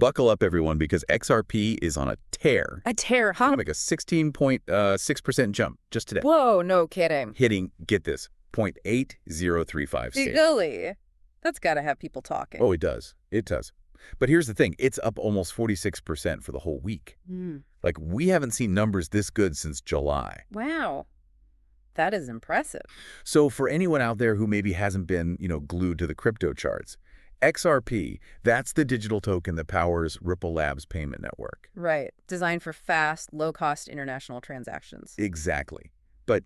Buckle up, everyone, because XRP is on a tear. A tear, huh? Like a 16.6% jump just today. Whoa, no kidding. Hitting, get this, 0.8035 stable. Really? That's got to have people talking. Oh, it does. It does. But here's the thing. It's up almost 46% for the whole week. Like, we haven't seen numbers this good since July. Wow. That is impressive. So for anyone out there who maybe hasn't been, glued to the crypto charts, XRP, that's the digital token that powers Ripple Labs' payment network. Right. Designed for fast, low-cost international transactions. Exactly. But,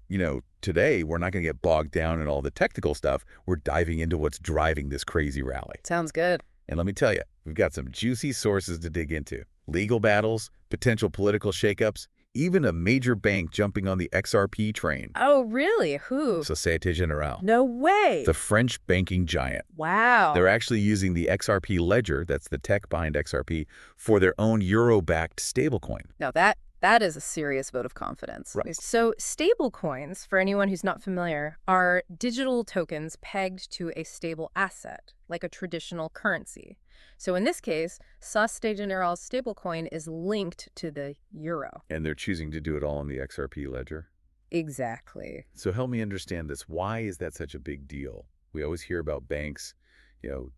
today we're not going to get bogged down in all the technical stuff. We're diving into what's driving this crazy rally. Sounds good. And let me tell you, we've got some juicy sources to dig into. Legal battles, potential political shakeups, even a major bank jumping on the XRP train. Oh, really? Who? Société Générale. No way. The French banking giant. Wow. They're actually using the XRP ledger, that's the tech behind XRP, for their own euro-backed stablecoin. Now that is a serious vote of confidence. Right. So stablecoins, for anyone who's not familiar, are digital tokens pegged to a stable asset, like a traditional currency. So in this case, Société Générale's stablecoin is linked to the euro. And they're choosing to do it all on the XRP ledger? Exactly. So help me understand this. Why is that such a big deal? We always hear about banks,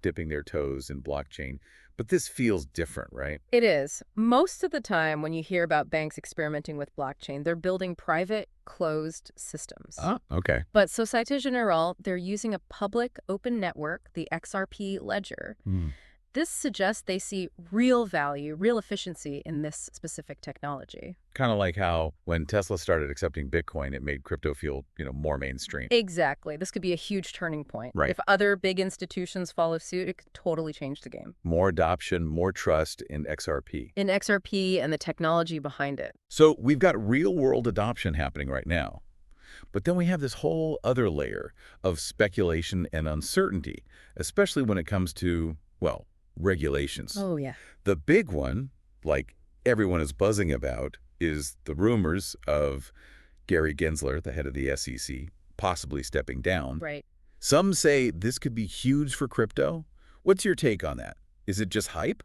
dipping their toes in blockchain. But this feels different, right? It is. Most of the time when you hear about banks experimenting with blockchain, they're building private, closed systems. Ah, okay. But Société Générale, they're using a public open network, the XRP ledger. This suggests they see real value, real efficiency in this specific technology. Kind of like how when Tesla started accepting Bitcoin, it made crypto feel, more mainstream. Exactly. This could be a huge turning point. Right. If other big institutions follow suit, it could totally change the game. More adoption, more trust in XRP. In XRP and the technology behind it. So we've got real-world adoption happening right now. But then we have this whole other layer of speculation and uncertainty, especially when it comes to, regulations. Oh, yeah. The big one, like everyone is buzzing about, is the rumors of Gary Gensler, the head of the SEC, possibly stepping down. Right. Some say this could be huge for crypto. What's your take on that? Is it just hype?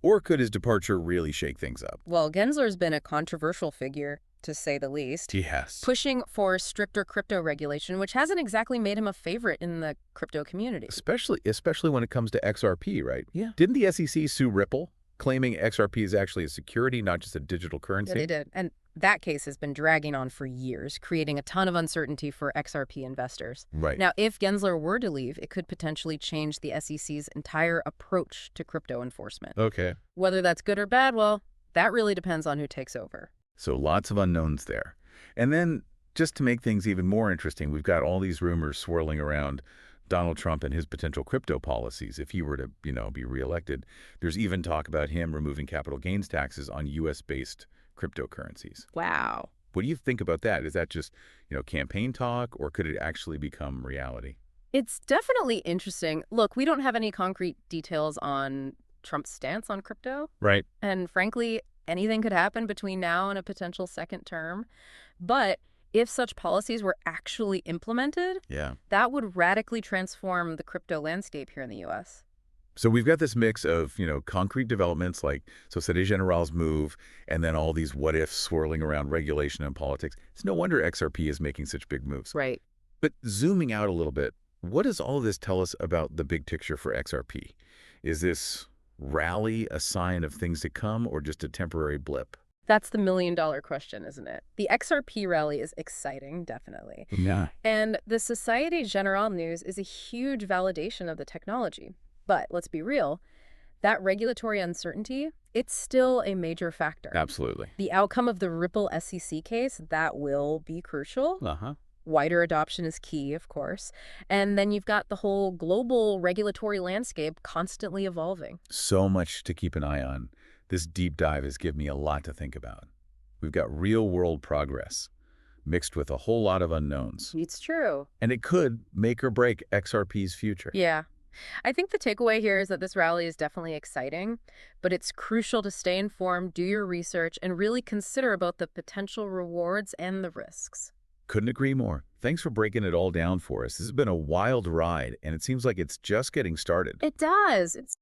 Or could his departure really shake things up? Well, Gensler's been a controversial figure, to say the least. Yes. Pushing for stricter crypto regulation, which hasn't exactly made him a favorite in the crypto community. Especially when it comes to XRP, right? Yeah. Didn't the SEC sue Ripple, claiming XRP is actually a security, not just a digital currency? Yeah, they did. And that case has been dragging on for years, creating a ton of uncertainty for XRP investors. Right. Now, if Gensler were to leave, it could potentially change the SEC's entire approach to crypto enforcement. Okay. Whether that's good or bad, well, that really depends on who takes over. So lots of unknowns there. And then, just to make things even more interesting, we've got all these rumors swirling around Donald Trump and his potential crypto policies if he were to, be reelected. There's even talk about him removing capital gains taxes on U.S.-based cryptocurrencies. Wow. What do you think about that? Is that just, campaign talk, or could it actually become reality? It's definitely interesting. Look, we don't have any concrete details on Trump's stance on crypto. Right. And frankly, anything could happen between now and a potential second term. But if such policies were actually implemented, that would radically transform the crypto landscape here in the U.S. So we've got this mix of, concrete developments like Société Générale's move, and then all these what-ifs swirling around regulation and politics. It's no wonder XRP is making such big moves. Right. But zooming out a little bit, what does all of this tell us about the big picture for XRP? Is this rally a sign of things to come, or just a temporary blip? That's the million-dollar question, isn't it? The XRP rally is exciting, definitely. Yeah. And the Société Générale news is a huge validation of the technology. But let's be real, that regulatory uncertainty, it's still a major factor. Absolutely. The outcome of the Ripple SEC case, that will be crucial. Wider adoption is key, of course. And then you've got the whole global regulatory landscape constantly evolving. So much to keep an eye on. This deep dive has given me a lot to think about. We've got real-world progress mixed with a whole lot of unknowns. It's true. And it could make or break XRP's future. Yeah. I think the takeaway here is that this rally is definitely exciting, but it's crucial to stay informed, do your research, and really consider about the potential rewards and the risks. Couldn't agree more. Thanks for breaking it all down for us. This has been a wild ride, and it seems like it's just getting started. It does. It's